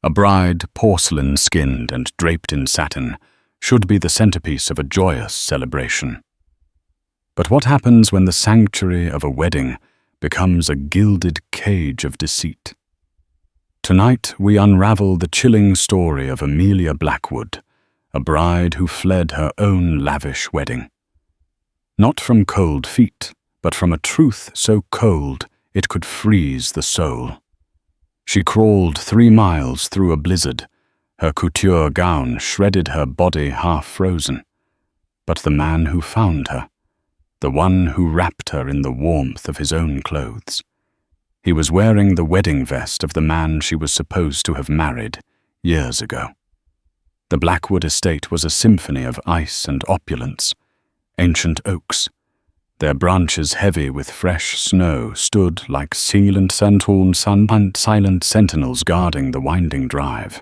A bride, porcelain-skinned and draped in satin, should be the centerpiece of a joyous celebration. But what happens when the sanctuary of a wedding becomes a gilded cage of deceit? Tonight we unravel the chilling story of Amelia Blackwood, a bride who fled her own lavish wedding. Not from cold feet, but from a truth so cold it could freeze the soul. She crawled 3 miles through a blizzard. Her couture gown shredded her body half frozen. But the man who found her, the one who wrapped her in the warmth of his own clothes, he was wearing the wedding vest of the man she was supposed to have married years ago. The Blackwood estate was a symphony of ice and opulence. Ancient oaks, their branches heavy with fresh snow, stood like silent sentinels guarding the winding drive.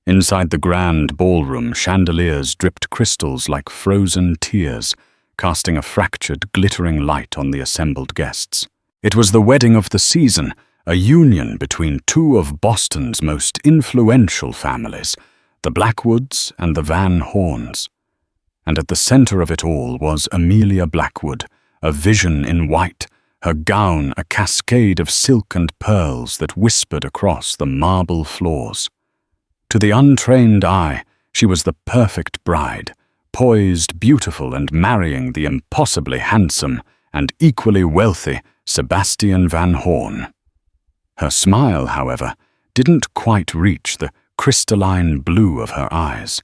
Inside the grand ballroom, chandeliers dripped crystals like frozen tears, casting a fractured, glittering light on the assembled guests. It was the wedding of the season, a union between 2 of Boston's most influential families, the Blackwoods and the Van Horns. And at the center of it all was Amelia Blackwood, a vision in white, her gown a cascade of silk and pearls that whispered across the marble floors. To the untrained eye, she was the perfect bride, poised, beautiful, and marrying the impossibly handsome and equally wealthy Sebastian Van Horn. Her smile, however, didn't quite reach the crystalline blue of her eyes.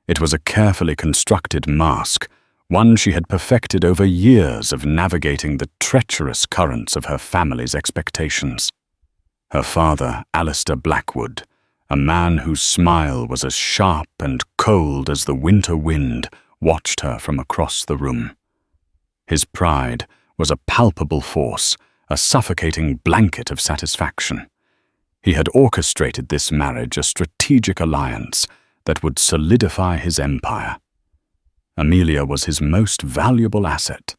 It was a carefully constructed mask, one she had perfected over years of navigating the treacherous currents of her family's expectations. Her father, Alistair Blackwood, a man whose smile was as sharp and cold as the winter wind, watched her from across the room. His pride was a palpable force, a suffocating blanket of satisfaction. He had orchestrated this marriage, a strategic alliance that would solidify his empire. Amelia was his most valuable asset,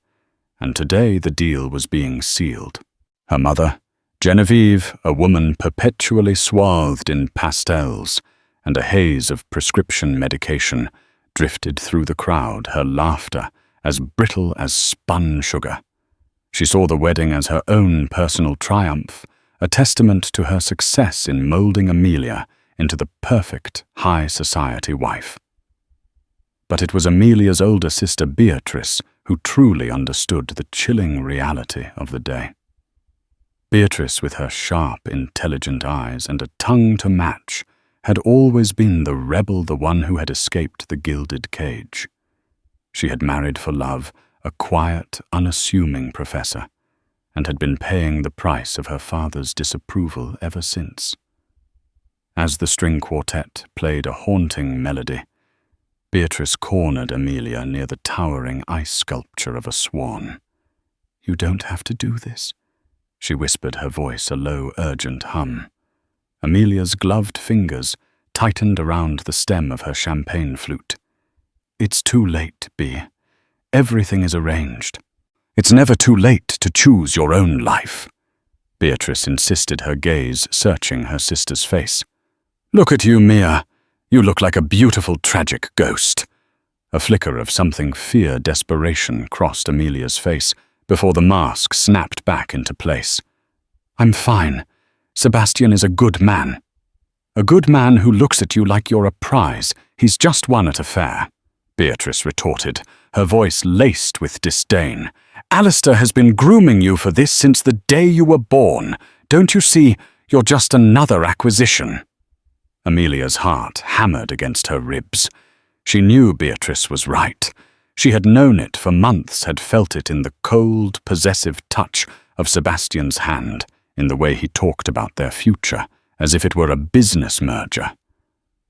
and today the deal was being sealed. Her mother, Genevieve, a woman perpetually swathed in pastels and a haze of prescription medication, drifted through the crowd, her laughter as brittle as spun sugar. She saw the wedding as her own personal triumph, a testament to her success in molding Amelia into the perfect high society wife. But it was Amelia's older sister Beatrice who truly understood the chilling reality of the day. Beatrice, with her sharp, intelligent eyes and a tongue to match, had always been the rebel, the one who had escaped the gilded cage. She had married for love a quiet, unassuming professor, and had been paying the price of her father's disapproval ever since. As the string quartet played a haunting melody, Beatrice cornered Amelia near the towering ice sculpture of a swan. "You don't have to do this," she whispered, her voice a low, urgent hum. Amelia's gloved fingers tightened around the stem of her champagne flute. "It's too late, Bea. Everything is arranged." "It's never too late to choose your own life," Beatrice insisted, her gaze searching her sister's face. "Look at you, Mia. You look like a beautiful, tragic ghost." A flicker of something desperation crossed Amelia's face before the mask snapped back into place. "I'm fine. Sebastian is a good man." "A good man who looks at you like you're a prize. He's just won at a fair," Beatrice retorted, her voice laced with disdain. "Alistair has been grooming you for this since the day you were born. Don't you see? You're just another acquisition." Amelia's heart hammered against her ribs. She knew Beatrice was right. She had known it for months, had felt it in the cold, possessive touch of Sebastian's hand, in the way he talked about their future, as if it were a business merger.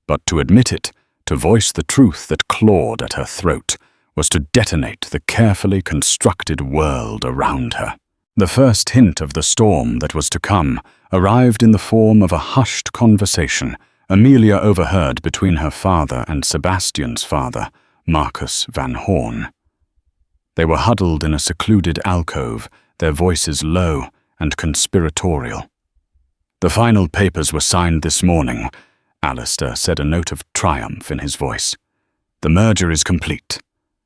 But to admit it, to voice the truth that clawed at her throat, was to detonate the carefully constructed world around her. The first hint of the storm that was to come arrived in the form of a hushed conversation Amelia overheard between her father and Sebastian's father, Marcus Van Horn. They were huddled in a secluded alcove, their voices low and conspiratorial. "The final papers were signed this morning, Alistair said, a note of triumph in his voice. "The merger is complete.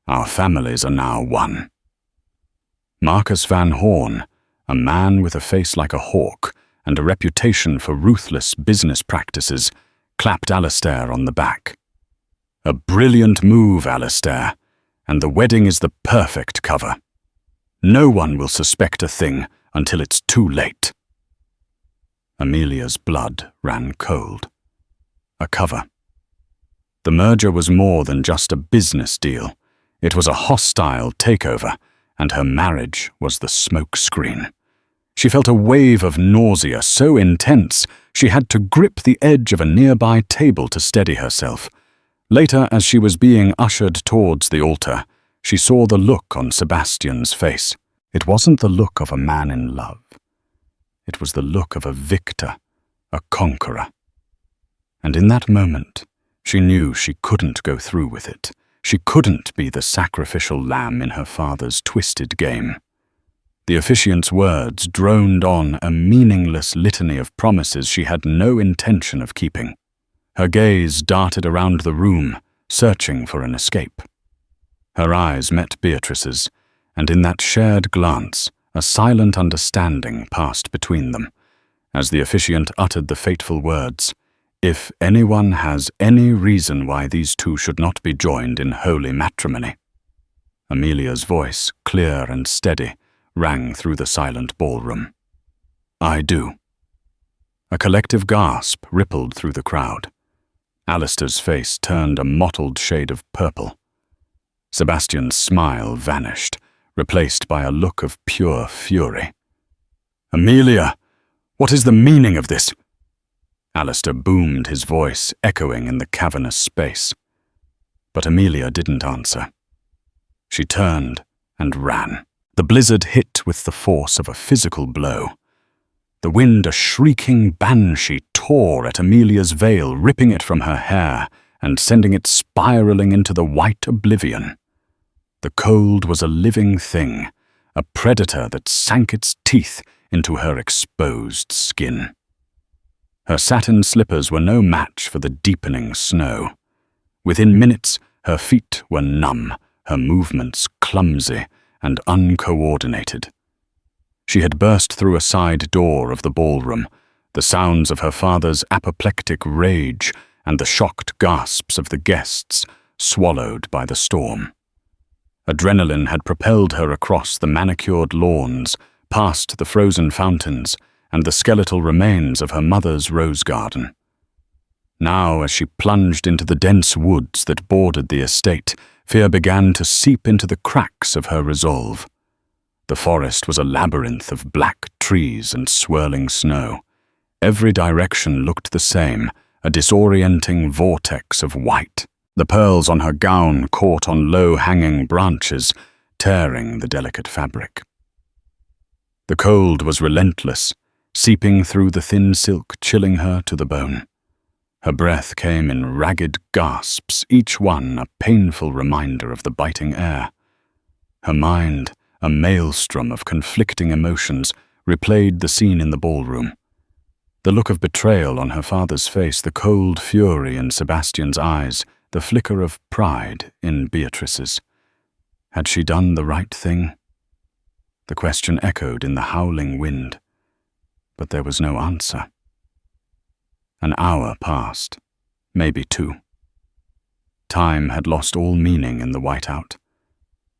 Our families are now one." Marcus Van Horn, a man with a face like a hawk and a reputation for ruthless business practices, clapped Alistair on the back. "A brilliant move, Alistair, and the wedding is the perfect cover. No one will suspect a thing until it's too late." Amelia's blood ran cold. A cover. The merger was more than just a business deal. It was a hostile takeover, and her marriage was the smokescreen. She felt a wave of nausea so intense she had to grip the edge of a nearby table to steady herself. Later, as she was being ushered towards the altar, she saw the look on Sebastian's face. It wasn't the look of a man in love. It was the look of a victor, a conqueror. And in that moment, she knew she couldn't go through with it. She couldn't be the sacrificial lamb in her father's twisted game. The officiant's words droned on a meaningless litany of promises she had no intention of keeping. Her gaze darted around the room, searching for an escape. Her eyes met Beatrice's, and in that shared glance, a silent understanding passed between them, as the officiant uttered the fateful words, "If anyone has any reason why these two should not be joined in holy matrimony." Amelia's voice, clear and steady, rang through the silent ballroom. "I do." A collective gasp rippled through the crowd. Alistair's face turned a mottled shade of purple. Sebastian's smile vanished, replaced by a look of pure fury. "Amelia, what is the meaning of this?" Alistair boomed, his voice echoing in the cavernous space. But Amelia didn't answer. She turned and ran. The blizzard hit with the force of a physical blow. The wind, a shrieking banshee, tore at Amelia's veil, ripping it from her hair and sending it spiraling into the white oblivion. The cold was a living thing, a predator that sank its teeth into her exposed skin. Her satin slippers were no match for the deepening snow. Within minutes, her feet were numb, her movements clumsy and uncoordinated. She had burst through a side door of the ballroom, the sounds of her father's apoplectic rage and the shocked gasps of the guests swallowed by the storm. Adrenaline had propelled her across the manicured lawns, past the frozen fountains, and the skeletal remains of her mother's rose garden. Now, as she plunged into the dense woods that bordered the estate, fear began to seep into the cracks of her resolve. The forest was a labyrinth of black trees and swirling snow. Every direction looked the same, a disorienting vortex of white. The pearls on her gown caught on low-hanging branches, tearing the delicate fabric. The cold was relentless, seeping through the thin silk, chilling her to the bone. Her breath came in ragged gasps, each one a painful reminder of the biting air. Her mind, a maelstrom of conflicting emotions, replayed the scene in the ballroom. The look of betrayal on her father's face, the cold fury in Sebastian's eyes, the flicker of pride in Beatrice's. Had she done the right thing? The question echoed in the howling wind, but there was no answer. An hour passed, maybe 2. Time had lost all meaning in the whiteout.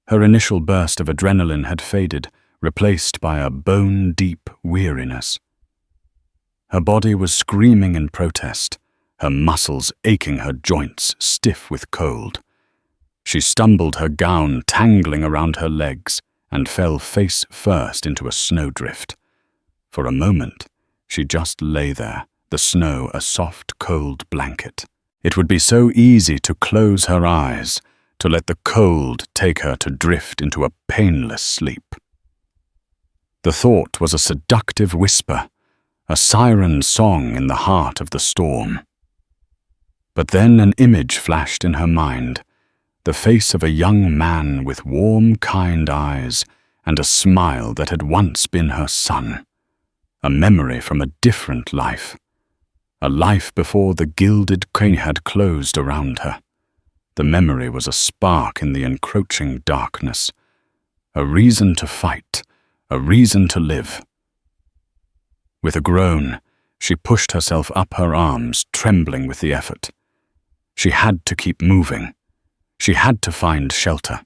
Her initial burst of adrenaline had faded, replaced by a bone-deep weariness. Her body was screaming in protest, her muscles aching, her joints stiff with cold. She stumbled, her gown tangling around her legs, and fell face first into a snowdrift. For a moment, she just lay there, the snow a soft, cold blanket. It would be so easy to close her eyes, to let the cold take her to drift into a painless sleep. The thought was a seductive whisper, a siren song in the heart of the storm. But then an image flashed in her mind, the face of a young man with warm, kind eyes and a smile that had once been her son, a memory from a different life. A life before the gilded cane had closed around her. The memory was a spark in the encroaching darkness. A reason to fight, a reason to live. With a groan, she pushed herself up her arms, trembling with the effort. She had to keep moving. She had to find shelter.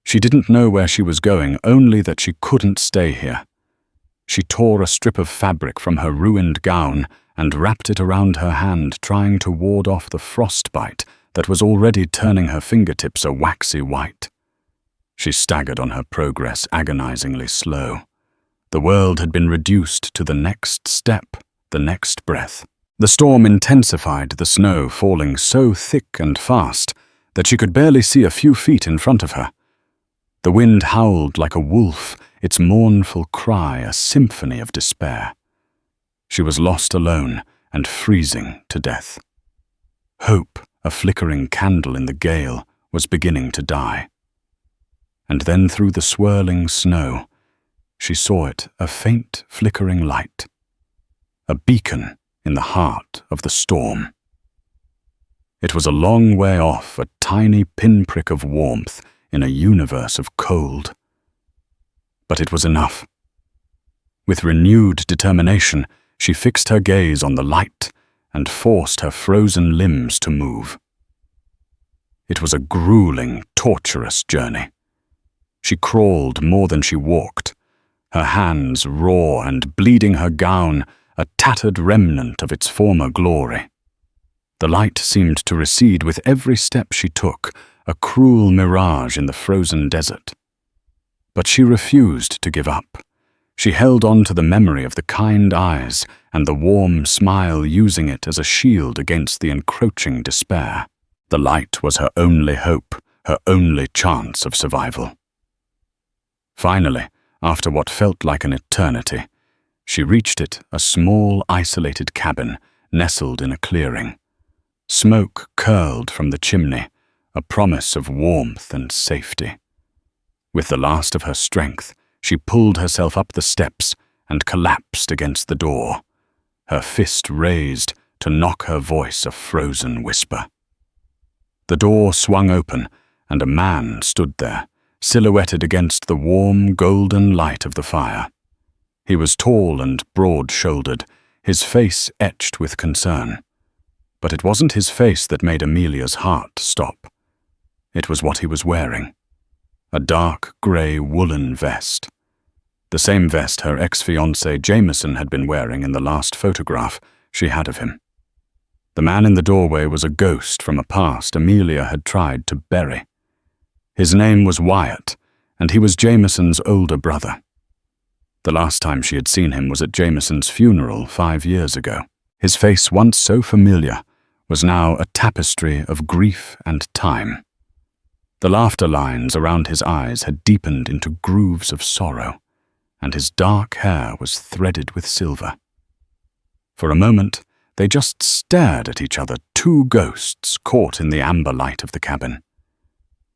She didn't know where she was going, only that she couldn't stay here. She tore a strip of fabric from her ruined gown and wrapped it around her hand, trying to ward off the frostbite that was already turning her fingertips a waxy white. She staggered on her progress, agonizingly slow. The world had been reduced to the next step, the next breath. The storm intensified, the snow falling so thick and fast that she could barely see a few feet in front of her. The wind howled like a wolf, its mournful cry a symphony of despair. She was lost alone and freezing to death. Hope, a flickering candle in the gale, was beginning to die. And then through the swirling snow, she saw it, a faint flickering light. A beacon in the heart of the storm. It was a long way off, a tiny pinprick of warmth in a universe of cold. But it was enough. With renewed determination, she fixed her gaze on the light and forced her frozen limbs to move. It was a grueling, torturous journey. She crawled more than she walked, her hands raw and bleeding her gown, a tattered remnant of its former glory. The light seemed to recede with every step she took, a cruel mirage in the frozen desert. But she refused to give up. She held on to the memory of the kind eyes and the warm smile, using it as a shield against the encroaching despair. The light was her only hope, her only chance of survival. Finally, after what felt like an eternity, she reached it, a small, isolated cabin nestled in a clearing. Smoke curled from the chimney, a promise of warmth and safety. With the last of her strength, she pulled herself up the steps and collapsed against the door, her fist raised to knock her voice a frozen whisper. The door swung open, and a man stood there, silhouetted against the warm, golden light of the fire. He was tall and broad-shouldered, his face etched with concern. But it wasn't his face that made Amelia's heart stop. It was what he was wearing. A dark grey woolen vest. The same vest her ex-fiancé Jameson had been wearing in the last photograph she had of him. The man in the doorway was a ghost from a past Amelia had tried to bury. His name was Wyatt, and he was Jameson's older brother. The last time she had seen him was at Jameson's funeral 5 years ago. His face, once so familiar, was now a tapestry of grief and time. The laughter lines around his eyes had deepened into grooves of sorrow, and his dark hair was threaded with silver. For a moment, they just stared at each other, two ghosts caught in the amber light of the cabin.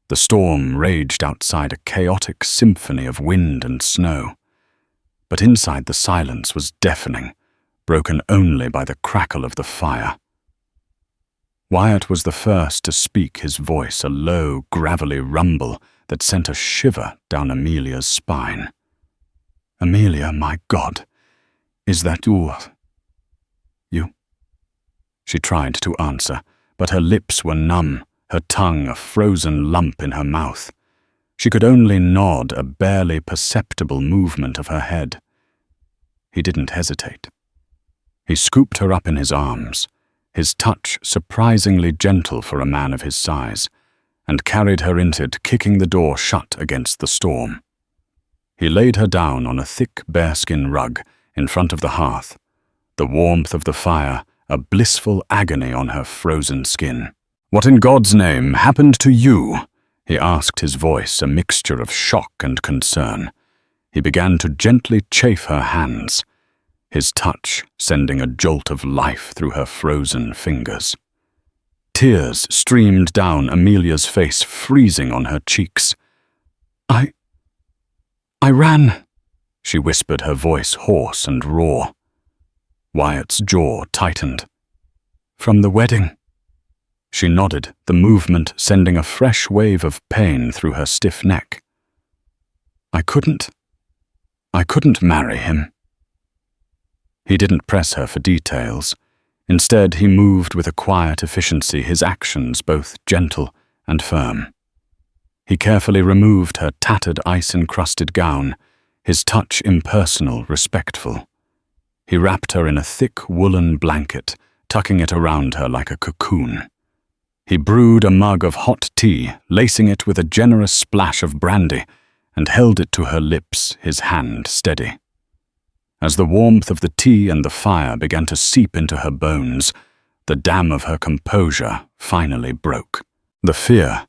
The storm raged outside, a chaotic symphony of wind and snow. But inside the silence was deafening, broken only by the crackle of the fire. Wyatt was the first to speak, his voice a low, gravelly rumble that sent a shiver down Amelia's spine. "Amelia, my God, is that you?" She tried to answer, but her lips were numb, her tongue a frozen lump in her mouth. She could only nod, a barely perceptible movement of her head. He didn't hesitate. He scooped her up in his arms, his touch surprisingly gentle for a man of his size, and carried her into it, kicking the door shut against the storm. He laid her down on a thick bearskin rug in front of the hearth, the warmth of the fire a blissful agony on her frozen skin. "What in God's name happened to you?" he asked, his voice a mixture of shock and concern. He began to gently chafe her hands, his touch sending a jolt of life through her frozen fingers. Tears streamed down Amelia's face, freezing on her cheeks. I ran," she whispered, her voice hoarse and raw. Wyatt's jaw tightened. "From the wedding." She nodded, the movement sending a fresh wave of pain through her stiff neck. I couldn't marry him." He didn't press her for details. Instead, he moved with a quiet efficiency, his actions both gentle and firm. He carefully removed her tattered ice-encrusted gown, his touch impersonal, respectful. He wrapped her in a thick woolen blanket, tucking it around her like a cocoon. He brewed a mug of hot tea, lacing it with a generous splash of brandy, and held it to her lips, his hand steady. As the warmth of the tea and the fire began to seep into her bones, the dam of her composure finally broke. The fear,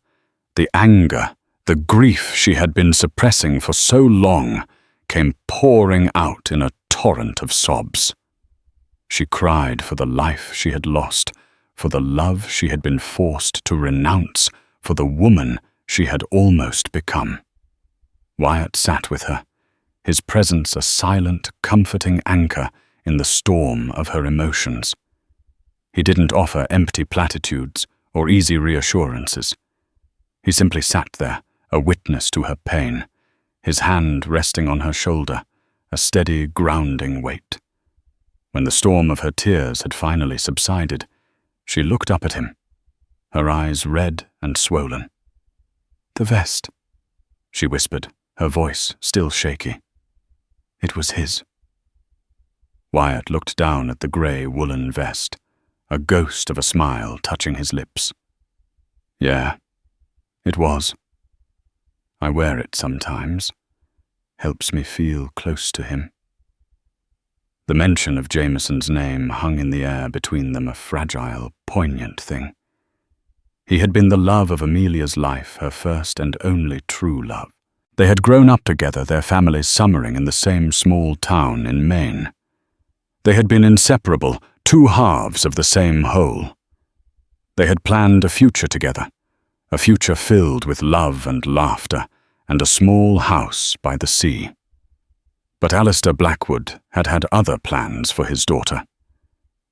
the anger, the grief she had been suppressing for so long came pouring out in a torrent of sobs. She cried for the life she had lost, for the love she had been forced to renounce, for the woman she had almost become. Wyatt sat with her, his presence a silent, comforting anchor in the storm of her emotions. He didn't offer empty platitudes or easy reassurances. He simply sat there, a witness to her pain, his hand resting on her shoulder, a steady, grounding weight. When the storm of her tears had finally subsided, she looked up at him, her eyes red and swollen. "The vest," she whispered, her voice still shaky. "It was his." Wyatt looked down at the grey woolen vest, a ghost of a smile touching his lips. "Yeah, it was. I wear it sometimes. Helps me feel close to him." The mention of Jameson's name hung in the air between them, a fragile, poignant thing. He had been the love of Amelia's life, her first and only true love. They had grown up together, their families summering in the same small town in Maine. They had been inseparable, two halves of the same whole. They had planned a future together, a future filled with love and laughter, and a small house by the sea. But Alistair Blackwood had had other plans for his daughter.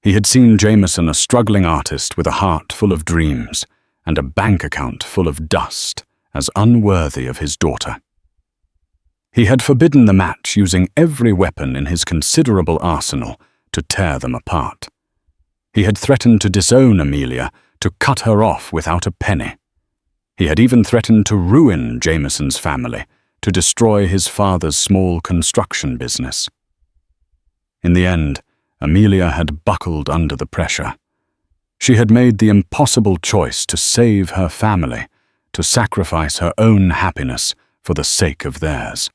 He had seen Jameson a struggling artist with a heart full of dreams and a bank account full of dust, as unworthy of his daughter. He had forbidden the match, using every weapon in his considerable arsenal to tear them apart. He had threatened to disown Amelia, to cut her off without a penny. He had even threatened to ruin Jameson's family, to destroy his father's small construction business. In the end, Amelia had buckled under the pressure. She had made the impossible choice to save her family, to sacrifice her own happiness for the sake of theirs.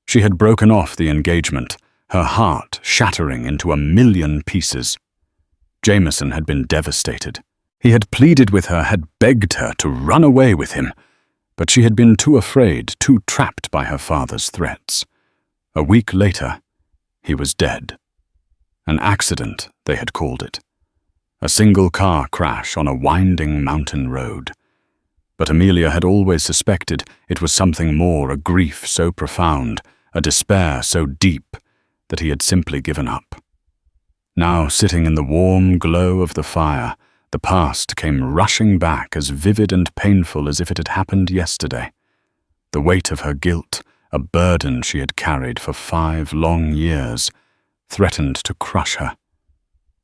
She had broken off the engagement, her heart shattering into 1,000,000 pieces. Jameson had been devastated. He had pleaded with her, had begged her to run away with him, but she had been too afraid, too trapped by her father's threats. A week later, he was dead. An accident, they had called it. A single-car crash on a winding mountain road. But Amelia had always suspected it was something more, a grief so profound, a despair so deep, that he had simply given up. Now, sitting in the warm glow of the fire, the past came rushing back, as vivid and painful as if it had happened yesterday. The weight of her guilt, a burden she had carried for 5 long years, threatened to crush her.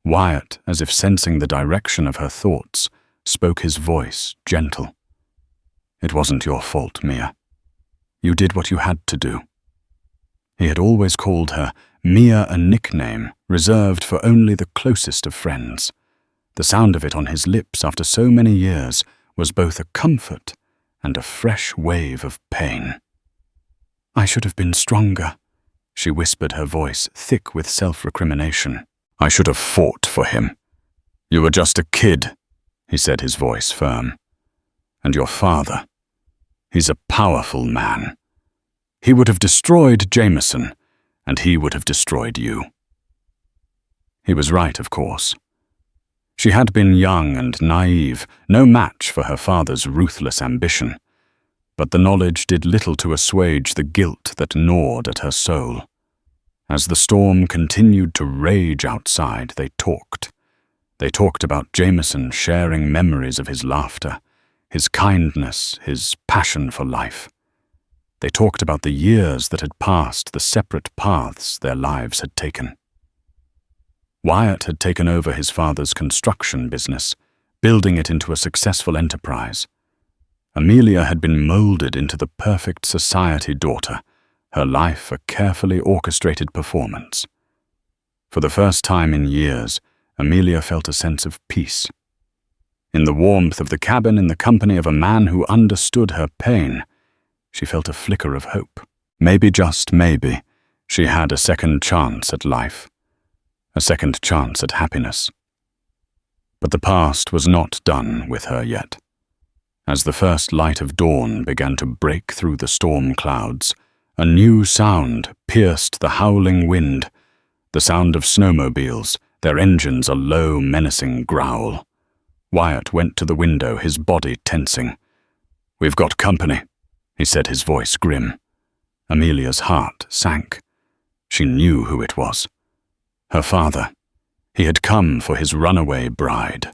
Wyatt, as if sensing the direction of her thoughts, spoke, his voice gentle. "It wasn't your fault, Mia. You did what you had to do." He had always called her Mia, a nickname reserved for only the closest of friends. The sound of it on his lips after so many years was both a comfort and a fresh wave of pain. "I should have been stronger," she whispered, her voice thick with self-recrimination. "I should have fought for him. You were just a kid," he said, his voice firm. "And your father, he's a powerful man. He would have destroyed Jameson, and he would have destroyed you." He was right, of course. She had been young and naive, no match for her father's ruthless ambition, but the knowledge did little to assuage the guilt that gnawed at her soul. As the storm continued to rage outside, they talked. They talked about Jameson sharing memories of his laughter, his kindness, his passion for life. They talked about the years that had passed, the separate paths their lives had taken. Wyatt had taken over his father's construction business, building it into a successful enterprise. Amelia had been molded into the perfect society daughter, her life a carefully orchestrated performance. For the first time in years, Amelia felt a sense of peace. In the warmth of the cabin, in the company of a man who understood her pain, she felt a flicker of hope. Maybe, just maybe, she had a second chance at life, a second chance at happiness. But the past was not done with her yet. As the first light of dawn began to break through the storm clouds, a new sound pierced the howling wind, the sound of snowmobiles, their engines a low, menacing growl. Wyatt went to the window, his body tensing. "We've got company," he said, his voice grim. Amelia's heart sank. She knew who it was. Her father. He had come for his runaway bride.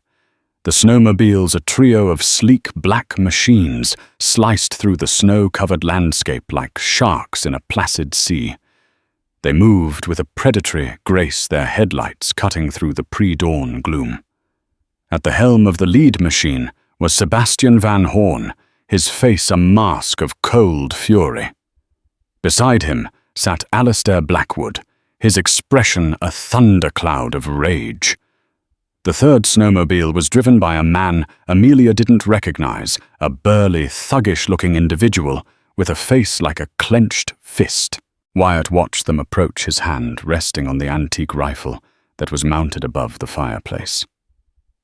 The snowmobiles, a trio of sleek black machines, sliced through the snow-covered landscape like sharks in a placid sea. They moved with a predatory grace, their headlights cutting through the pre-dawn gloom. At the helm of the lead machine was Sebastian Van Horn, his face a mask of cold fury. Beside him sat Alistair Blackwood, his expression a thundercloud of rage. The third snowmobile was driven by a man Amelia didn't recognize, a burly, thuggish-looking individual with a face like a clenched fist. Wyatt watched them approach, his hand resting on the antique rifle that was mounted above the fireplace.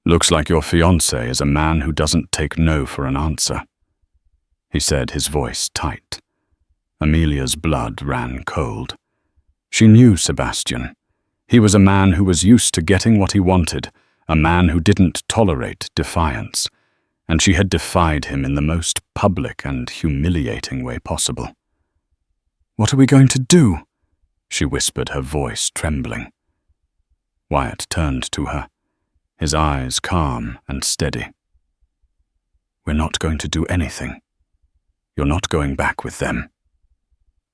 "Looks like your fiancé is a man who doesn't take no for an answer," he said, his voice tight. Amelia's blood ran cold. She knew Sebastian. He was a man who was used to getting what he wanted, a man who didn't tolerate defiance, and she had defied him in the most public and humiliating way possible. "What are we going to do?" she whispered, her voice trembling. Wyatt turned to her, his eyes calm and steady. "We're not going to do anything. You're not going back with them."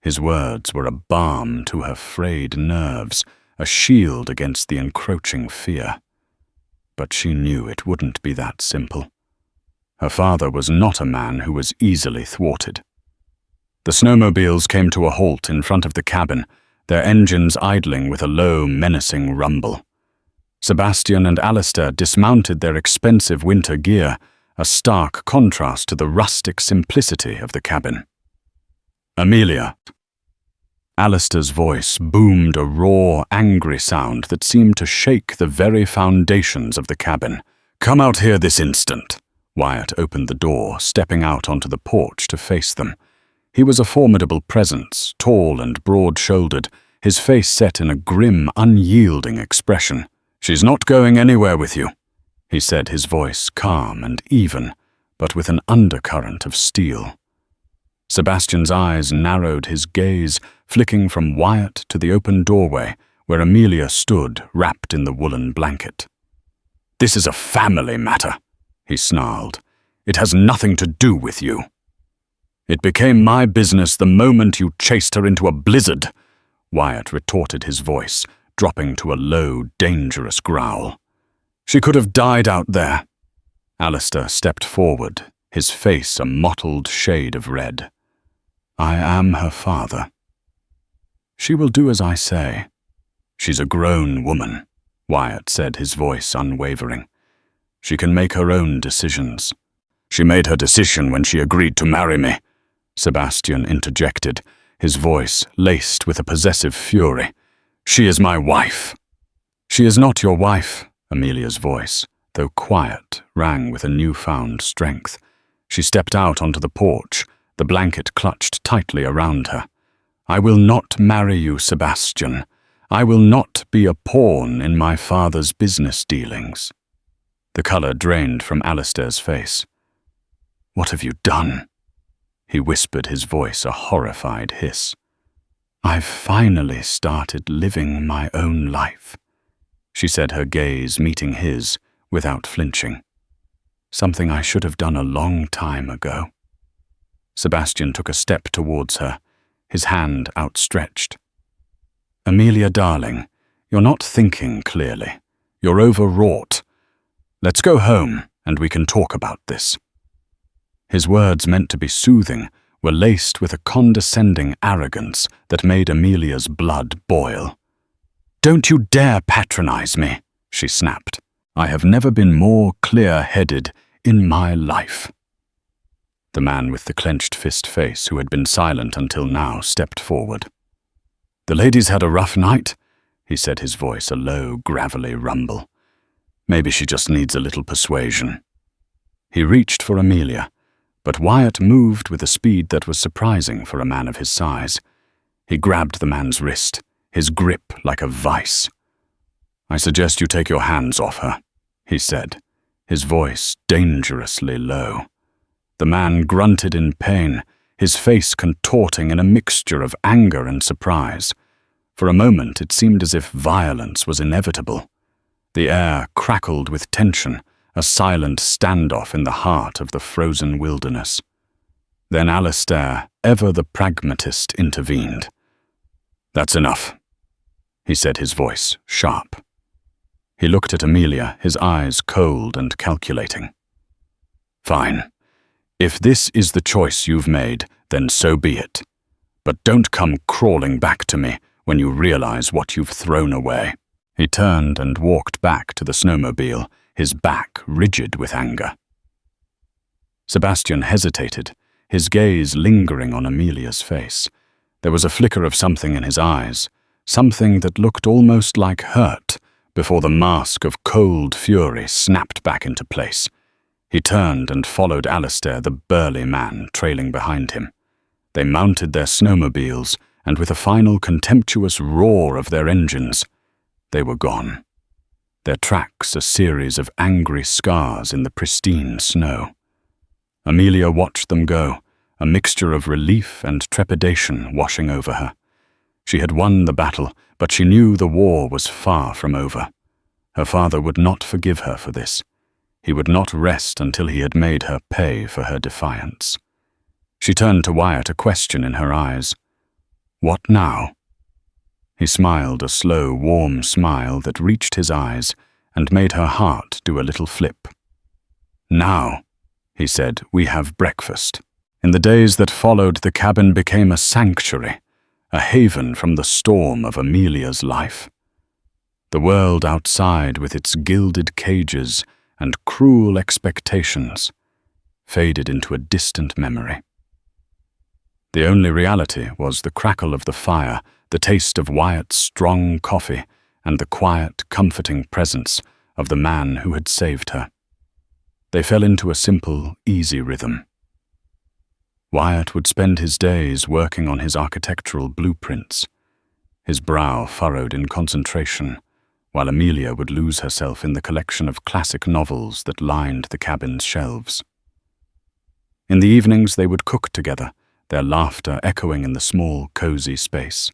His words were a balm to her frayed nerves, a shield against the encroaching fear. But she knew it wouldn't be that simple. Her father was not a man who was easily thwarted. The snowmobiles came to a halt in front of the cabin, their engines idling with a low, menacing rumble. Sebastian and Alistair dismounted their expensive winter gear, a stark contrast to the rustic simplicity of the cabin. "Amelia." Alistair's voice boomed a raw, angry sound that seemed to shake the very foundations of the cabin. "Come out here this instant." Wyatt opened the door, stepping out onto the porch to face them. He was a formidable presence, tall and broad-shouldered, his face set in a grim, unyielding expression. "She's not going anywhere with you," he said, his voice calm and even, but with an undercurrent of steel. Sebastian's eyes narrowed, his gaze flicking from Wyatt to the open doorway where Amelia stood, wrapped in the woolen blanket. "This is a family matter," he snarled. "It has nothing to do with you. It became my business the moment you chased her into a blizzard," Wyatt retorted, his voice dropping to a low, dangerous growl. "She could have died out there." Alistair stepped forward, his face a mottled shade of red. "I am her father. She will do as I say." "She's a grown woman," Wyatt said, his voice unwavering. "She can make her own decisions." "She made her decision when she agreed to marry me," Sebastian interjected, his voice laced with a possessive fury. "She is my wife." "She is not your wife," Amelia's voice, though quiet, rang with a newfound strength. She stepped out onto the porch, the blanket clutched tightly around her. "I will not marry you, Sebastian. I will not be a pawn in my father's business dealings." The colour drained from Alistair's face. "What have you done?" he whispered, his voice a horrified hiss. "I've finally started living my own life," she said, her gaze meeting his without flinching. "Something I should have done a long time ago." Sebastian took a step towards her, his hand outstretched. "Amelia, darling, you're not thinking clearly. You're overwrought. Let's go home and we can talk about this." His words, meant to be soothing, were laced with a condescending arrogance that made Amelia's blood boil. "Don't you dare patronize me," she snapped. "I have never been more clear-headed in my life." The man with the clenched fist face, who had been silent until now, stepped forward. "The lady's had a rough night," he said, his voice a low, gravelly rumble. "Maybe she just needs a little persuasion." He reached for Amelia, but Wyatt moved with a speed that was surprising for a man of his size. He grabbed the man's wrist, his grip like a vice. "I suggest you take your hands off her," he said, his voice dangerously low. The man grunted in pain, his face contorting in a mixture of anger and surprise. For a moment it seemed as if violence was inevitable. The air crackled with tension, a silent standoff in the heart of the frozen wilderness. Then Alistair, ever the pragmatist, intervened. "That's enough," he said, his voice sharp. He looked at Amelia, his eyes cold and calculating. "Fine. If this is the choice you've made, then so be it. But don't come crawling back to me when you realize what you've thrown away." He turned and walked back to the snowmobile, his back rigid with anger. Sebastian hesitated, his gaze lingering on Amelia's face. There was a flicker of something in his eyes, something that looked almost like hurt, before the mask of cold fury snapped back into place. He turned and followed Alistair, the burly man, trailing behind him. They mounted their snowmobiles, and with a final contemptuous roar of their engines, they were gone. Their tracks a series of angry scars in the pristine snow. Amelia watched them go, a mixture of relief and trepidation washing over her. She had won the battle, but she knew the war was far from over. Her father would not forgive her for this. He would not rest until he had made her pay for her defiance. She turned to Wyatt, a question in her eyes. "What now?" He smiled, a slow, warm smile that reached his eyes and made her heart do a little flip. "Now," he said, "we have breakfast." In the days that followed, the cabin became a sanctuary, a haven from the storm of Amelia's life. The world outside, with its gilded cages and cruel expectations, faded into a distant memory. The only reality was the crackle of the fire, the taste of Wyatt's strong coffee, and the quiet, comforting presence of the man who had saved her. They fell into a simple, easy rhythm. Wyatt would spend his days working on his architectural blueprints, his brow furrowed in concentration, while Amelia would lose herself in the collection of classic novels that lined the cabin's shelves. In the evenings they would cook together, their laughter echoing in the small, cozy space.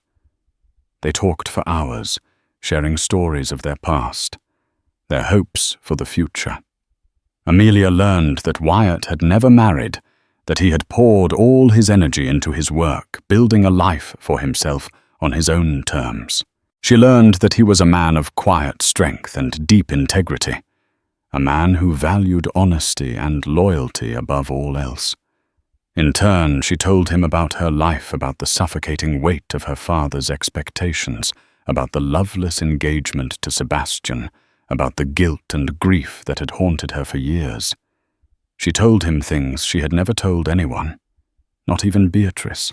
They talked for hours, sharing stories of their past, their hopes for the future. Amelia learned that Wyatt had never married, that he had poured all his energy into his work, building a life for himself on his own terms. She learned that he was a man of quiet strength and deep integrity, a man who valued honesty and loyalty above all else. In turn, she told him about her life, about the suffocating weight of her father's expectations, about the loveless engagement to Sebastian, about the guilt and grief that had haunted her for years. She told him things she had never told anyone, not even Beatrice.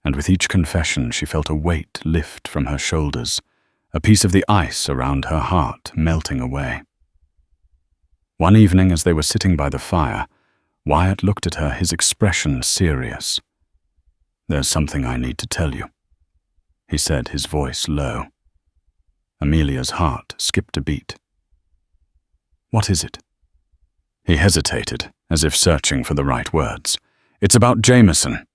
And with each confession she felt a weight lift from her shoulders, a piece of the ice around her heart melting away. One evening, as they were sitting by the fire, Wyatt looked at her, his expression serious. "There's something I need to tell you," he said, his voice low. Amelia's heart skipped a beat. "What is it?" He hesitated, as if searching for the right words. "It's about Jameson,"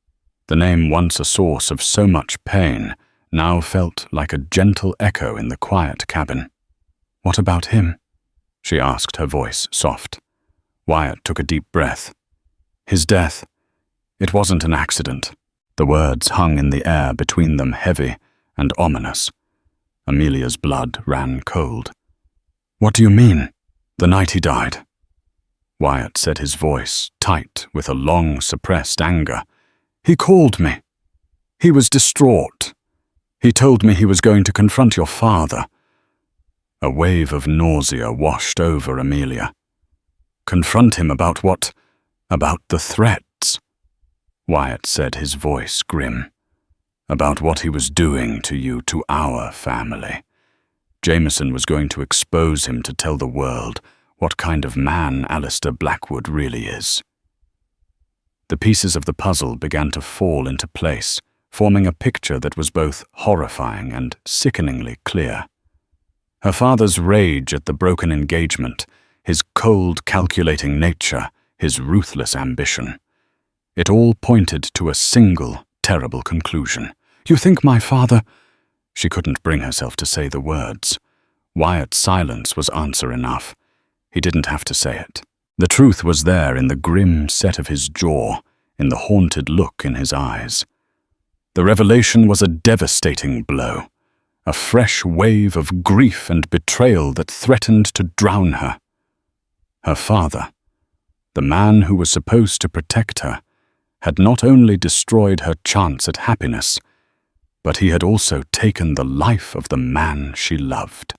The name, once a source of so much pain, now felt like a gentle echo in the quiet cabin. "What about him?" she asked, her voice soft. Wyatt took a deep breath. "His death. It wasn't an accident." The words hung in the air between them, heavy and ominous. Amelia's blood ran cold. "What do you mean?" "The night he died." Wyatt said, his voice tight with a long-suppressed anger. "He called me. He was distraught. He told me he was going to confront your father." A wave of nausea washed over Amelia. "Confront him about what? About the threats?" Wyatt said, his voice grim. "About what he was doing to you, to our family. Jameson was going to expose him to tell the world what kind of man Alistair Blackwood really is." The pieces of the puzzle began to fall into place, forming a picture that was both horrifying and sickeningly clear. Her father's rage at the broken engagement, his cold, calculating nature, his ruthless ambition. It all pointed to a single, terrible conclusion. "You think my father—" She couldn't bring herself to say the words. Wyatt's silence was answer enough. He didn't have to say it. The truth was there in the grim set of his jaw, in the haunted look in his eyes. The revelation was a devastating blow, a fresh wave of grief and betrayal that threatened to drown her. Her father, the man who was supposed to protect her, had not only destroyed her chance at happiness, but he had also taken the life of the man she loved.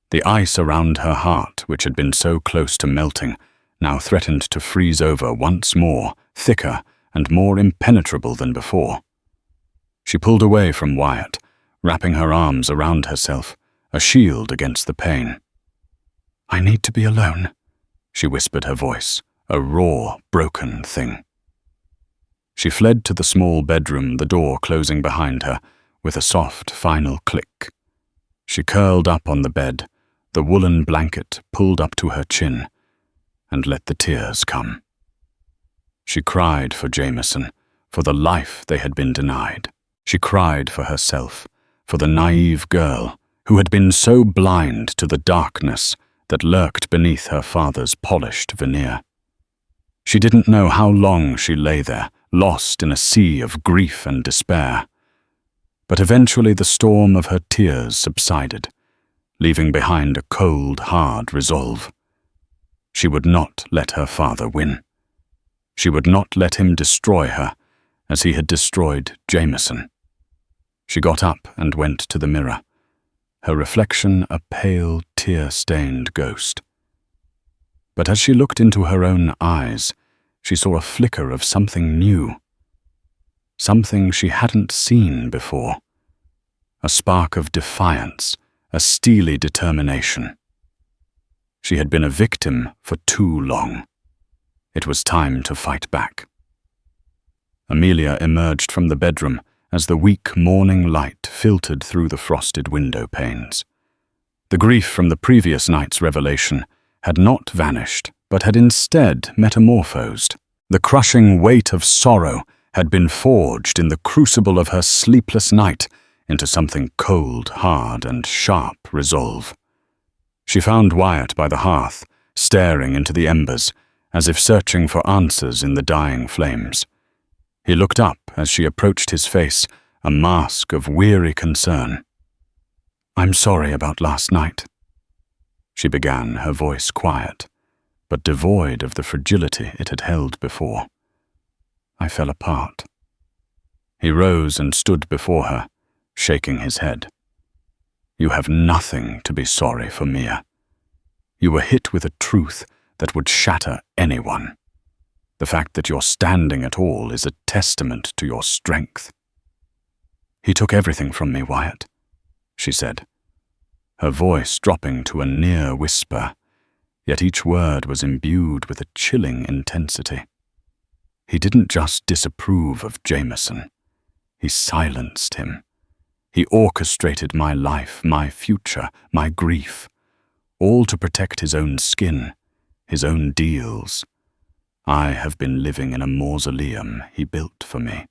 The ice around her heart, which had been so close to melting, now threatened to freeze over once more, thicker and more impenetrable than before. She pulled away from Wyatt, wrapping her arms around herself, a shield against the pain. "I need to be alone," she whispered, her voice, a raw, broken thing. She fled to the small bedroom, the door closing behind her, with a soft, final click. She curled up on the bed, the woolen blanket pulled up to her chin, and let the tears come. She cried for Jameson, for the life they had been denied. She cried for herself, for the naive girl who had been so blind to the darkness that lurked beneath her father's polished veneer. She didn't know how long she lay there, lost in a sea of grief and despair. But eventually the storm of her tears subsided, leaving behind a cold, hard resolve. She would not let her father win. She would not let him destroy her, as he had destroyed Jameson. She got up and went to the mirror, her reflection a pale, tear-stained ghost. But as she looked into her own eyes, she saw a flicker of something new, something she hadn't seen before, a spark of defiance, a steely determination. She had been a victim for too long. It was time to fight back. Amelia emerged from the bedroom as the weak morning light filtered through the frosted window panes. The grief from the previous night's revelation had not vanished, but had instead metamorphosed. The crushing weight of sorrow had been forged in the crucible of her sleepless night into something cold, hard, and sharp resolve. She found Wyatt by the hearth, staring into the embers, as if searching for answers in the dying flames. He looked up as she approached his face, a mask of weary concern. "I'm sorry about last night," she began, her voice quiet, but devoid of the fragility it had held before. "I fell apart." He rose and stood before her, shaking his head. "You have nothing to be sorry for, Mia. You were hit with a truth that would shatter anyone. The fact that you're standing at all is a testament to your strength." "He took everything from me, Wyatt," she said, her voice dropping to a near whisper, yet each word was imbued with a chilling intensity. "He didn't just disapprove of Jameson. He silenced him. He orchestrated my life, my future, my grief, all to protect his own skin, his own deals. I have been living in a mausoleum he built for me."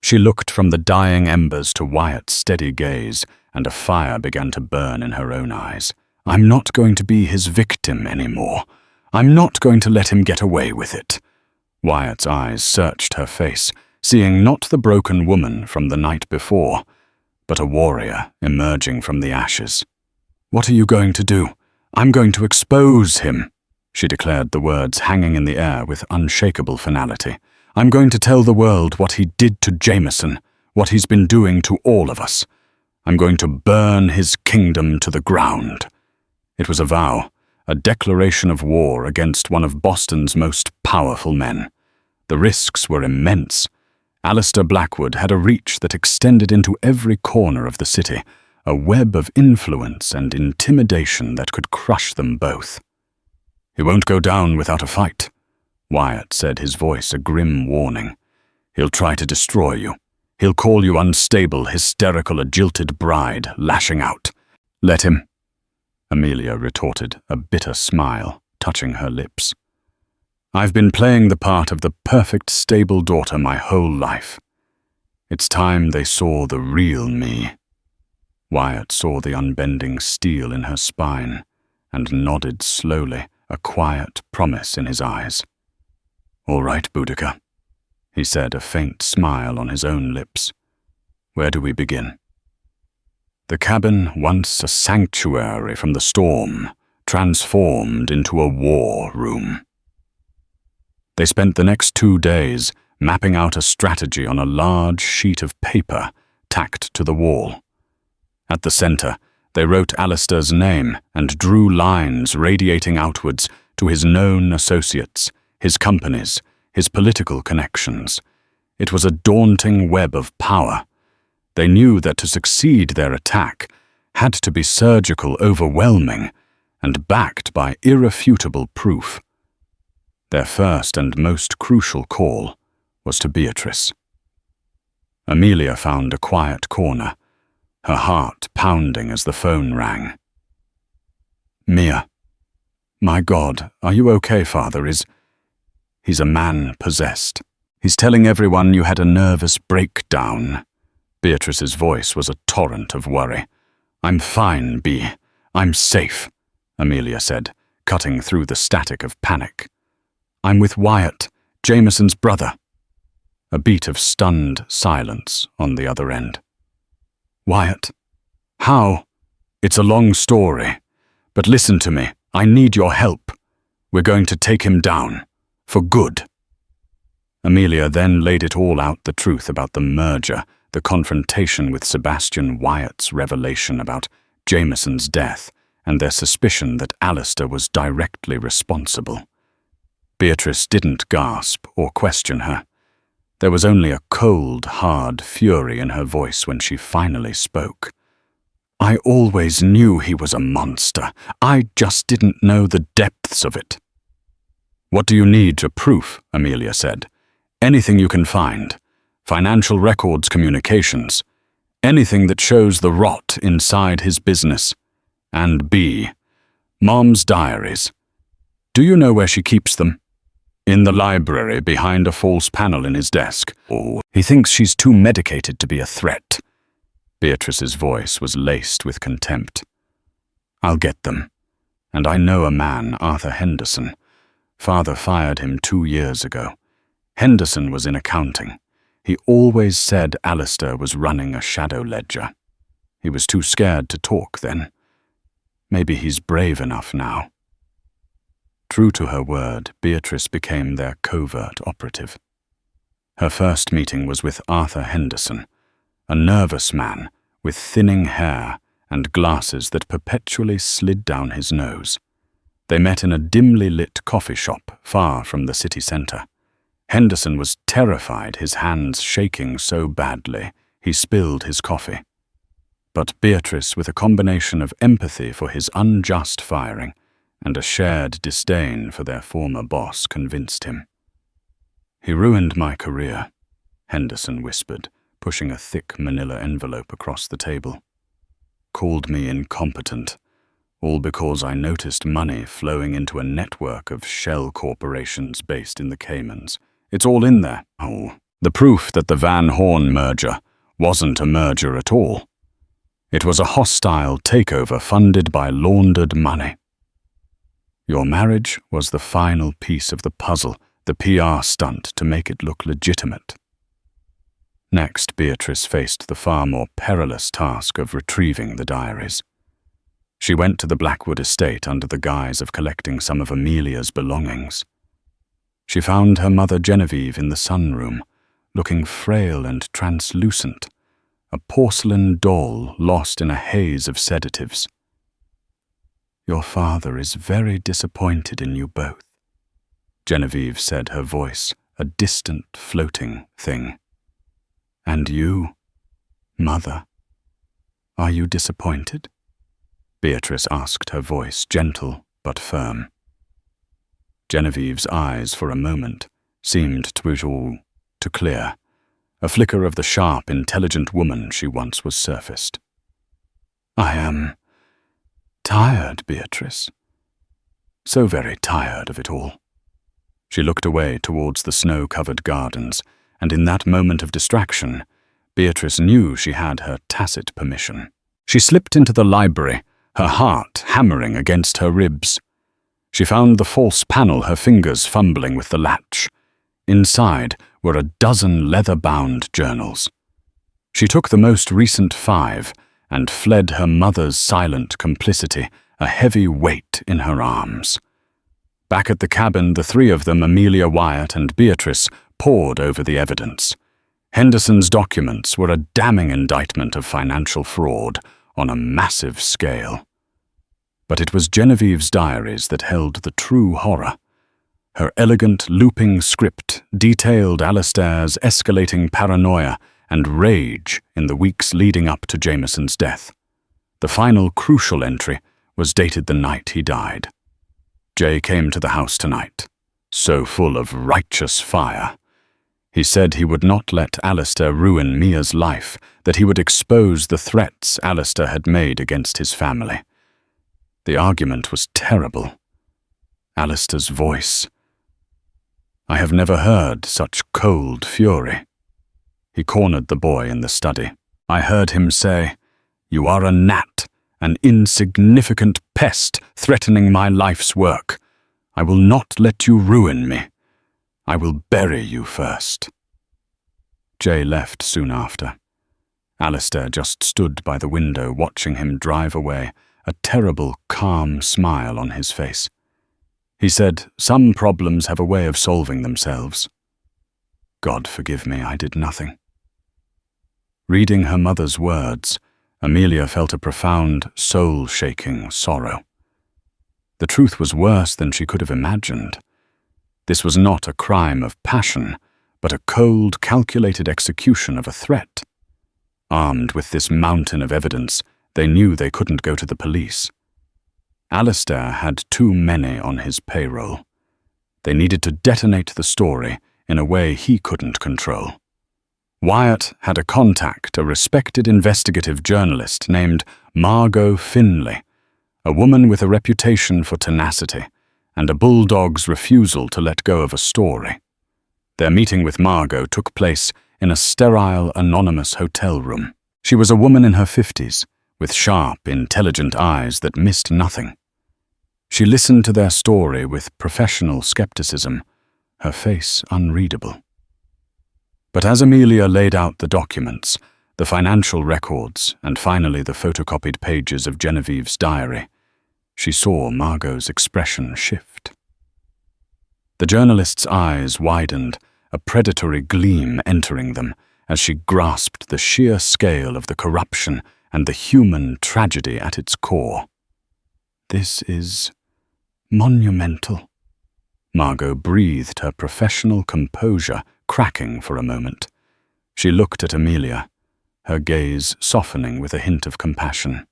She looked from the dying embers to Wyatt's steady gaze, and a fire began to burn in her own eyes. I'm not going to be his victim anymore. I'm not going to let him get away with it. Wyatt's eyes searched her face, seeing not the broken woman from the night before, but a warrior emerging from the ashes. What are you going to do? I'm going to expose him. She declared the words hanging in the air with unshakable finality. I'm going to tell the world what he did to Jameson, what he's been doing to all of us. I'm going to burn his kingdom to the ground. It was a vow, a declaration of war against one of Boston's most powerful men. The risks were immense. Alistair Blackwood had a reach that extended into every corner of the city, a web of influence and intimidation that could crush them both. He won't go down without a fight, Wyatt said, his voice a grim warning. He'll try to destroy you. He'll call you unstable, hysterical, a jilted bride, lashing out. Let him, Amelia retorted, a bitter smile touching her lips. I've been playing the part of the perfect, stable daughter my whole life. It's time they saw the real me. Wyatt saw the unbending steel in her spine and nodded slowly, a quiet promise in his eyes. All right, Boudica, he said, a faint smile on his own lips. Where do we begin? The cabin, once a sanctuary from the storm, transformed into a war room. They spent the next 2 days mapping out a strategy on a large sheet of paper tacked to the wall. At the center, they wrote Alistair's name and drew lines radiating outwards to his known associates, his companies, his political connections. It was a daunting web of power. They knew that to succeed their attack had to be surgical, overwhelming, and backed by irrefutable proof. Their first and most crucial call was to Beatrice. Amelia found a quiet corner, her heart pounding as the phone rang. Mia. My God, are you okay, Father? He's a man possessed. He's telling everyone you had a nervous breakdown. Beatrice's voice was a torrent of worry. I'm fine, Bea. I'm safe, Amelia said, cutting through the static of panic. I'm with Wyatt, Jameson's brother. A beat of stunned silence on the other end. Wyatt? How? It's a long story, but listen to me. I need your help. We're going to take him down. For good. Amelia then laid it all out, the truth about the merger, the confrontation with Sebastian Wyatt's revelation about Jameson's death, and their suspicion that Alistair was directly responsible. Beatrice didn't gasp or question her. There was only a cold, hard fury in her voice when she finally spoke. I always knew he was a monster. I just didn't know the depths of it. What do you need for proof? Amelia said. Anything you can find. Financial records, communications. Anything that shows the rot inside his business. And B. Mom's diaries. Do you know where she keeps them? In the library, behind a false panel in his desk. Oh, he thinks she's too medicated to be a threat. Beatrice's voice was laced with contempt. I'll get them. And I know a man, Arthur Henderson. Father fired him 2 years ago. Henderson was in accounting. He always said Alistair was running a shadow ledger. He was too scared to talk then. Maybe he's brave enough now. True to her word, Beatrice became their covert operative. Her first meeting was with Arthur Henderson, a nervous man with thinning hair and glasses that perpetually slid down his nose. They met in a dimly lit coffee shop far from the city centre. Henderson was terrified, his hands shaking so badly he spilled his coffee. But Beatrice, with a combination of empathy for his unjust firing and a shared disdain for their former boss, convinced him. He ruined my career, Henderson whispered, pushing a thick manila envelope across the table. Called me incompetent, all because I noticed money flowing into a network of shell corporations based in the Caymans. It's all in there. Oh, The proof that the Van Horn merger wasn't a merger at all. It was a hostile takeover funded by laundered money. Your marriage was the final piece of the puzzle, the PR stunt to make it look legitimate. Next, Beatrice faced the far more perilous task of retrieving the diaries. She went to the Blackwood estate under the guise of collecting some of Amelia's belongings. She found her mother Genevieve in the sunroom, looking frail and translucent, a porcelain doll lost in a haze of sedatives. "Your father is very disappointed in you both," Genevieve said, her voice a distant, floating thing. "And you, Mother, are you disappointed?" Beatrice asked, her voice gentle but firm. Genevieve's eyes, for a moment, seemed to clear. A flicker of the sharp, intelligent woman she once was surfaced. "I am tired, Beatrice. So very tired of it all." She looked away towards the snow-covered gardens, and in that moment of distraction, Beatrice knew she had her tacit permission. She slipped into the library, her heart hammering against her ribs. She found the false panel, her fingers fumbling with the latch. Inside were a dozen leather-bound journals. She took the most recent 5 and fled her mother's silent complicity, a heavy weight in her arms. Back at the cabin, the 3 of them, Amelia, Wyatt, and Beatrice, pored over the evidence. Henderson's documents were a damning indictment of financial fraud on a massive scale. But it was Genevieve's diaries that held the true horror. Her elegant, looping script detailed Alistair's escalating paranoia and rage in the weeks leading up to Jameson's death. The final crucial entry was dated the night he died. "Jay came to the house tonight, so full of righteous fire. He said he would not let Alistair ruin Mia's life, that he would expose the threats Alistair had made against his family." The argument was terrible. Alistair's voice. I have never heard such cold fury. He cornered the boy in the study. I heard him say, "You are a gnat, an insignificant pest threatening my life's work. I will not let you ruin me. I will bury you first." Jay left soon after. Alistair just stood by the window watching him drive away, a terrible, calm smile on his face. He said, "Some problems have a way of solving themselves." God forgive me, I did nothing. Reading her mother's words, Amelia felt a profound, soul-shaking sorrow. The truth was worse than she could have imagined. This was not a crime of passion, but a cold, calculated execution of a threat. Armed with this mountain of evidence, they knew they couldn't go to the police. Alistair had too many on his payroll. They needed to detonate the story in a way he couldn't control. Wyatt had a contact, a respected investigative journalist named Margot Finlay, a woman with a reputation for tenacity and a bulldog's refusal to let go of a story. Their meeting with Margot took place in a sterile, anonymous hotel room. She was a woman in her 50s, with sharp, intelligent eyes that missed nothing. She listened to their story with professional skepticism, her face unreadable. But as Amelia laid out the documents, the financial records, and finally the photocopied pages of Genevieve's diary, she saw Margot's expression shift. The journalist's eyes widened, a predatory gleam entering them as she grasped the sheer scale of the corruption and the human tragedy at its core. "This is monumental." Margot breathed, her professional composure cracking for a moment. She looked at Amelia, her gaze softening with a hint of compassion.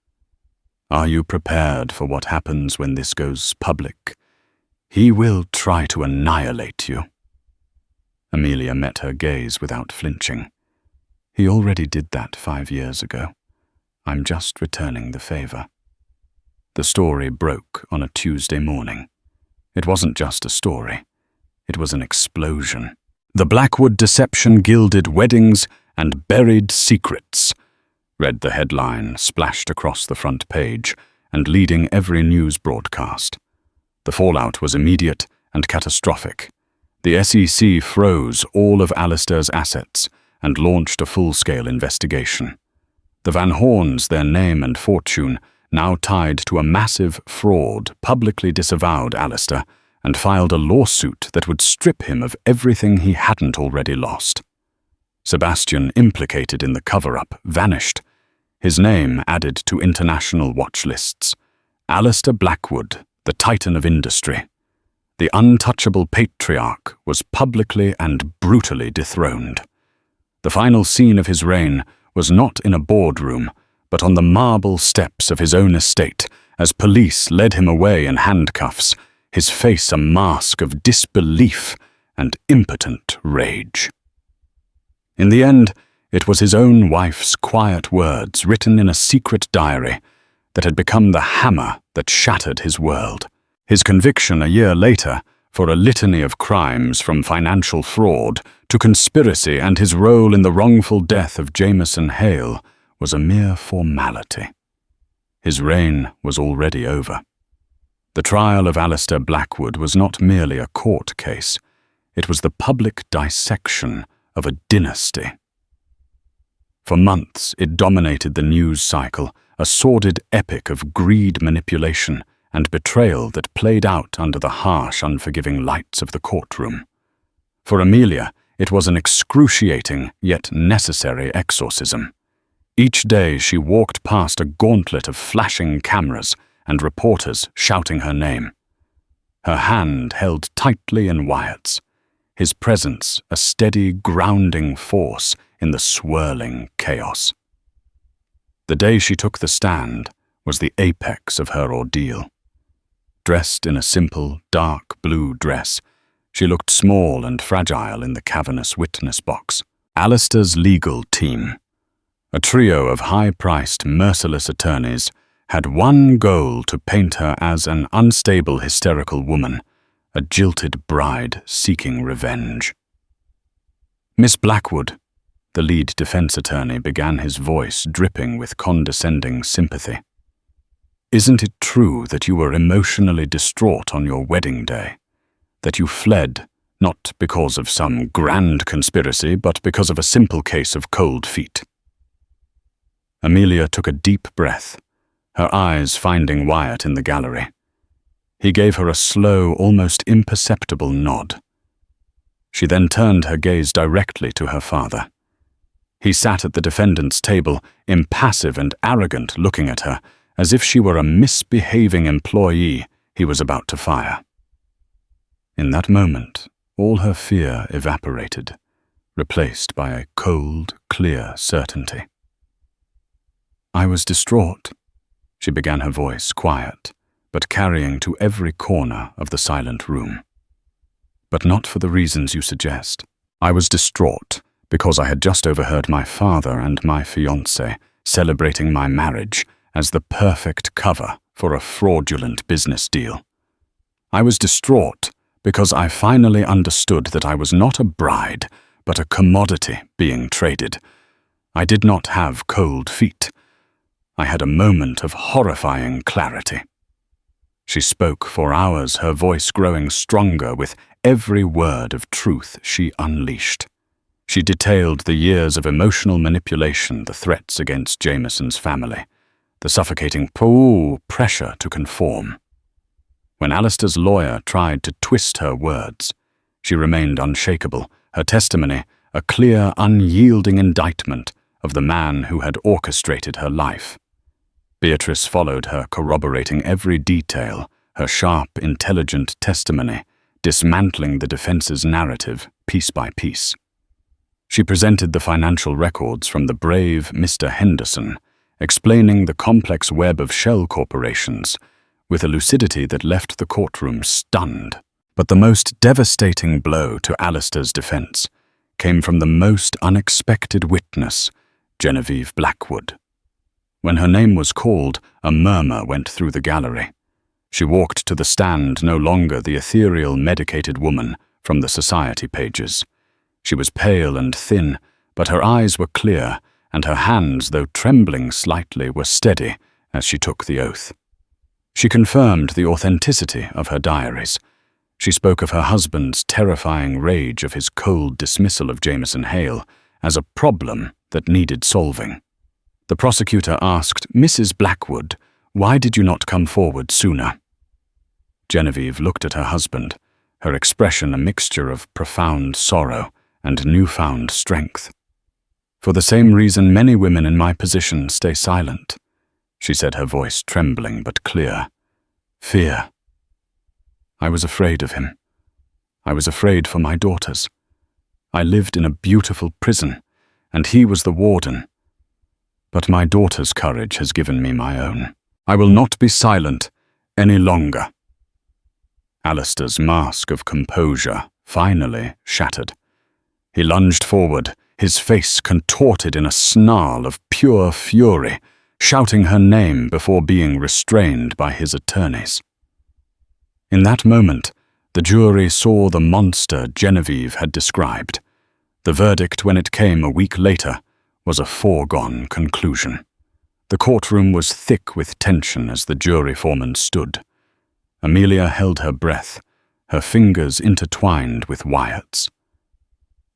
"Are you prepared for what happens when this goes public? He will try to annihilate you." Amelia met her gaze without flinching. "He already did that 5 years ago. I'm just returning the favor." The story broke on a Tuesday morning. It wasn't just a story. It was an explosion. "The Blackwood deception gilded weddings and buried secrets," read the headline splashed across the front page and leading every news broadcast. The fallout was immediate and catastrophic. The SEC froze all of Alistair's assets and launched a full-scale investigation. The Van Horns, their name and fortune, now tied to a massive fraud, publicly disavowed Alistair and filed a lawsuit that would strip him of everything he hadn't already lost. Sebastian, implicated in the cover-up, vanished, his name added to international watch lists. Alistair Blackwood, the titan of industry, the untouchable patriarch, was publicly and brutally dethroned. The final scene of his reign was not in a boardroom, but on the marble steps of his own estate, as police led him away in handcuffs, his face a mask of disbelief and impotent rage. In the end, it was his own wife's quiet words written in a secret diary that had become the hammer that shattered his world. His conviction a year later for a litany of crimes from financial fraud to conspiracy and his role in the wrongful death of Jameson Hale was a mere formality. His reign was already over. The trial of Alistair Blackwood was not merely a court case. It was the public dissection of a dynasty. For months, it dominated the news cycle, a sordid epic of greed, manipulation, and betrayal that played out under the harsh, unforgiving lights of the courtroom. For Amelia, it was an excruciating yet necessary exorcism. Each day she walked past a gauntlet of flashing cameras and reporters shouting her name. Her hand held tightly in Wyatt's, his presence a steady, grounding force in the swirling chaos. The day she took the stand was the apex of her ordeal. Dressed in a simple, dark blue dress, she looked small and fragile in the cavernous witness box. Alistair's legal team, a trio of high-priced, merciless attorneys, had one goal: to paint her as an unstable, hysterical woman, a jilted bride seeking revenge. "Miss Blackwood," the lead defense attorney began, his voice dripping with condescending sympathy. "Isn't it true that you were emotionally distraught on your wedding day? That you fled, not because of some grand conspiracy, but because of a simple case of cold feet?" Amelia took a deep breath, her eyes finding Wyatt in the gallery. He gave her a slow, almost imperceptible nod. She then turned her gaze directly to her father. He sat at the defendant's table, impassive and arrogant, looking at her, as if she were a misbehaving employee he was about to fire. In that moment, all her fear evaporated, replaced by a cold, clear certainty. "I was distraught," she began, her voice quiet, but carrying to every corner of the silent room. "But not for the reasons you suggest. I was distraught because I had just overheard my father and my fiancée celebrating my marriage as the perfect cover for a fraudulent business deal. I was distraught because I finally understood that I was not a bride, but a commodity being traded. I did not have cold feet. I had a moment of horrifying clarity." She spoke for hours, her voice growing stronger with every word of truth she unleashed. She detailed the years of emotional manipulation, the threats against Jameson's family, the suffocating pressure to conform. When Alistair's lawyer tried to twist her words, she remained unshakable, her testimony a clear, unyielding indictment of the man who had orchestrated her life. Beatrice followed her, corroborating every detail, her sharp, intelligent testimony, dismantling the defense's narrative piece by piece. She presented the financial records from the brave Mr. Henderson, explaining the complex web of shell corporations with a lucidity that left the courtroom stunned. But the most devastating blow to Alistair's defense came from the most unexpected witness, Genevieve Blackwood. When her name was called, a murmur went through the gallery. She walked to the stand, no longer the ethereal, medicated woman from the society pages. She was pale and thin, but her eyes were clear, and her hands, though trembling slightly, were steady as she took the oath. She confirmed the authenticity of her diaries. She spoke of her husband's terrifying rage of his cold dismissal of Jameson Hale as a problem that needed solving. The prosecutor asked, "Mrs. Blackwood, why did you not come forward sooner?" Genevieve looked at her husband, her expression a mixture of profound sorrow and newfound strength. "For the same reason many women in my position stay silent," she said, her voice trembling but clear. "Fear. I was afraid of him. I was afraid for my daughters. I lived in a beautiful prison, and he was the warden. But my daughter's courage has given me my own. I will not be silent any longer." Alistair's mask of composure finally shattered. He lunged forward, his face contorted in a snarl of pure fury, shouting her name before being restrained by his attorneys. In that moment, the jury saw the monster Genevieve had described. The verdict, when it came a week later, was a foregone conclusion. The courtroom was thick with tension as the jury foreman stood. Amelia held her breath, her fingers intertwined with Wyatt's.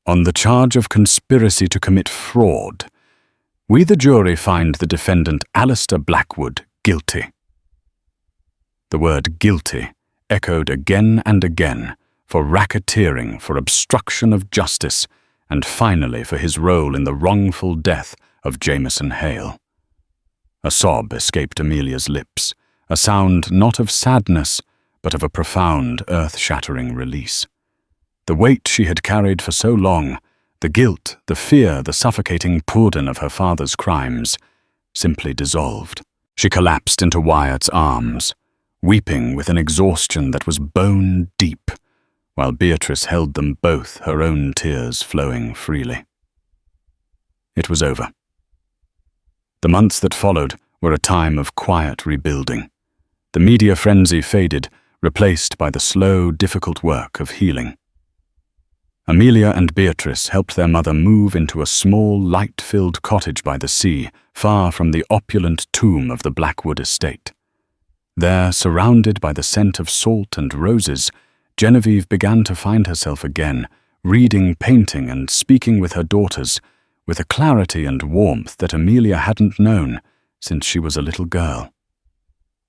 "On the charge of conspiracy to commit fraud, we the jury find the defendant Alistair Blackwood guilty." The word guilty echoed again and again for racketeering, for obstruction of justice, and finally for his role in the wrongful death of Jameson Hale. A sob escaped Amelia's lips, a sound not of sadness, but of a profound, earth-shattering release. The weight she had carried for so long, the guilt, the fear, the suffocating burden of her father's crimes, simply dissolved. She collapsed into Wyatt's arms, weeping with an exhaustion that was bone-deep, while Beatrice held them both, her own tears flowing freely. It was over. The months that followed were a time of quiet rebuilding. The media frenzy faded, replaced by the slow, difficult work of healing. Amelia and Beatrice helped their mother move into a small, light-filled cottage by the sea, far from the opulent tomb of the Blackwood estate. There, surrounded by the scent of salt and roses, Genevieve began to find herself again, reading, painting, and speaking with her daughters, with a clarity and warmth that Amelia hadn't known since she was a little girl.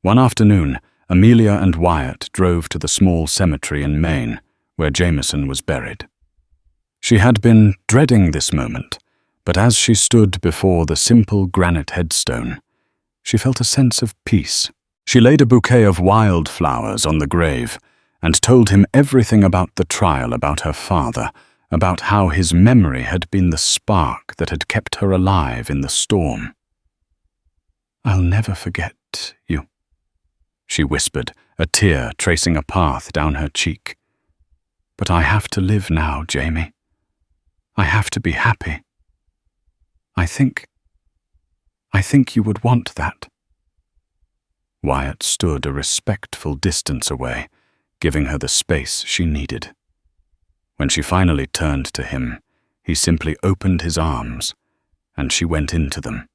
One afternoon, Amelia and Wyatt drove to the small cemetery in Maine, where Jameson was buried. She had been dreading this moment, but as she stood before the simple granite headstone, she felt a sense of peace. She laid a bouquet of wildflowers on the grave and told him everything about the trial, about her father, about how his memory had been the spark that had kept her alive in the storm. "I'll never forget you," she whispered, a tear tracing a path down her cheek. "But I have to live now, Jamie. I have to be happy. I think you would want that." Wyatt stood a respectful distance away, giving her the space she needed. When she finally turned to him, he simply opened his arms, and she went into them,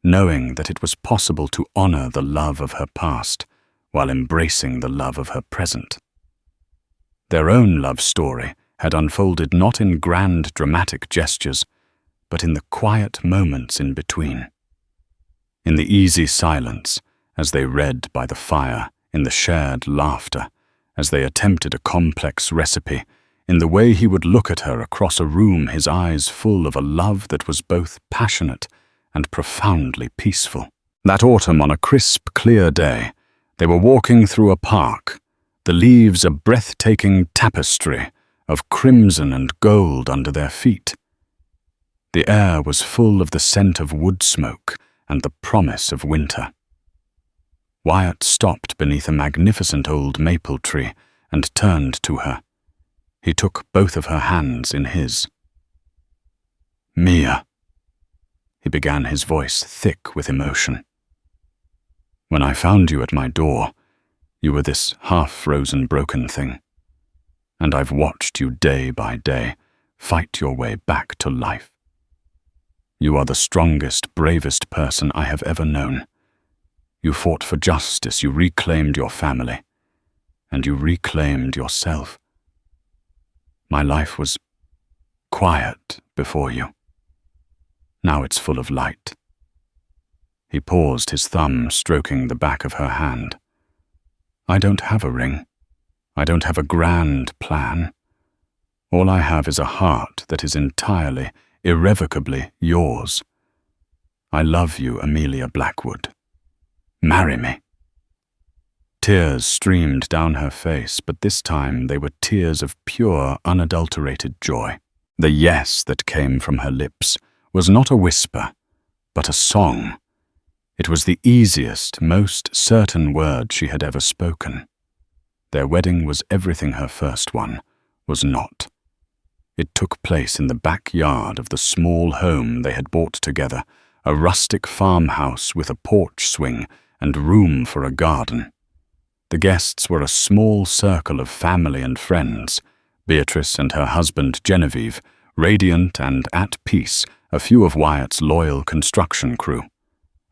knowing that it was possible to honor the love of her past while embracing the love of her present. Their own love story had unfolded not in grand dramatic gestures, but in the quiet moments in between. In the easy silence, as they read by the fire, in the shared laughter, as they attempted a complex recipe, in the way he would look at her across a room, his eyes full of a love that was both passionate and profoundly peaceful. That autumn, on a crisp, clear day, they were walking through a park, the leaves a breathtaking tapestry of crimson and gold under their feet. The air was full of the scent of wood smoke and the promise of winter. Wyatt stopped beneath a magnificent old maple tree and turned to her. He took both of her hands in his. "Mia," he began, his voice thick with emotion. "When I found you at my door, you were this half-frozen broken thing. And I've watched you day by day, fight your way back to life. You are the strongest, bravest person I have ever known. You fought for justice, you reclaimed your family, and you reclaimed yourself. My life was quiet before you. Now it's full of light. He paused, his thumb stroking the back of her hand. I don't have a ring. I don't have a grand plan. All I have is a heart that is entirely, irrevocably yours. I love you, Amelia Blackwood. Marry me. Tears streamed down her face, but this time they were tears of pure, unadulterated joy. The yes that came from her lips was not a whisper, but a song. It was the easiest, most certain word she had ever spoken. Their wedding was everything her first one was not. It took place in the backyard of the small home they had bought together, a rustic farmhouse with a porch swing and room for a garden. The guests were a small circle of family and friends, Beatrice and her husband Genevieve, radiant and at peace, a few of Wyatt's loyal construction crew.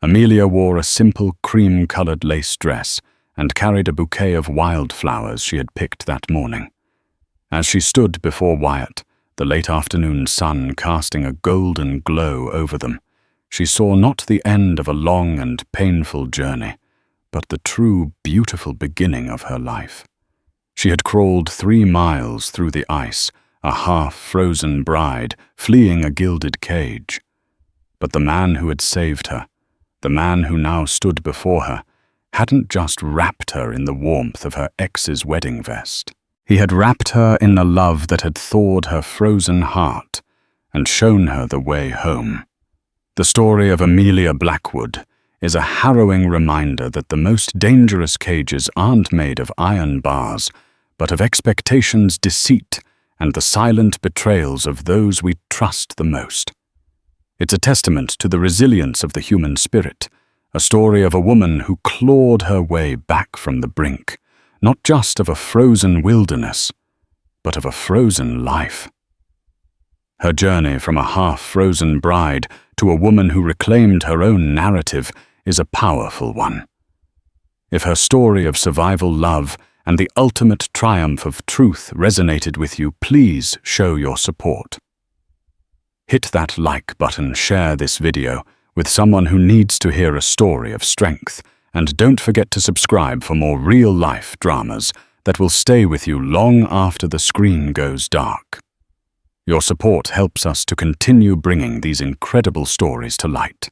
Amelia wore a simple cream-colored lace dress and carried a bouquet of wildflowers she had picked that morning. As she stood before Wyatt, the late afternoon sun casting a golden glow over them, she saw not the end of a long and painful journey, but the true, beautiful beginning of her life. She had crawled 3 miles through the ice, a half-frozen bride fleeing a gilded cage. But the man who had saved her, the man who now stood before her, hadn't just wrapped her in the warmth of her ex's wedding vest. He had wrapped her in a love that had thawed her frozen heart and shown her the way home. The story of Amelia Blackwood is a harrowing reminder that the most dangerous cages aren't made of iron bars, but of expectations, deceit, and the silent betrayals of those we trust the most. It's a testament to the resilience of the human spirit, a story of a woman who clawed her way back from the brink, not just of a frozen wilderness, but of a frozen life. Her journey from a half-frozen bride to a woman who reclaimed her own narrative is a powerful one. If her story of survival, love, and the ultimate triumph of truth resonated with you, please show your support. Hit that like button, share this video with someone who needs to hear a story of strength, and don't forget to subscribe for more real-life dramas that will stay with you long after the screen goes dark. Your support helps us to continue bringing these incredible stories to light.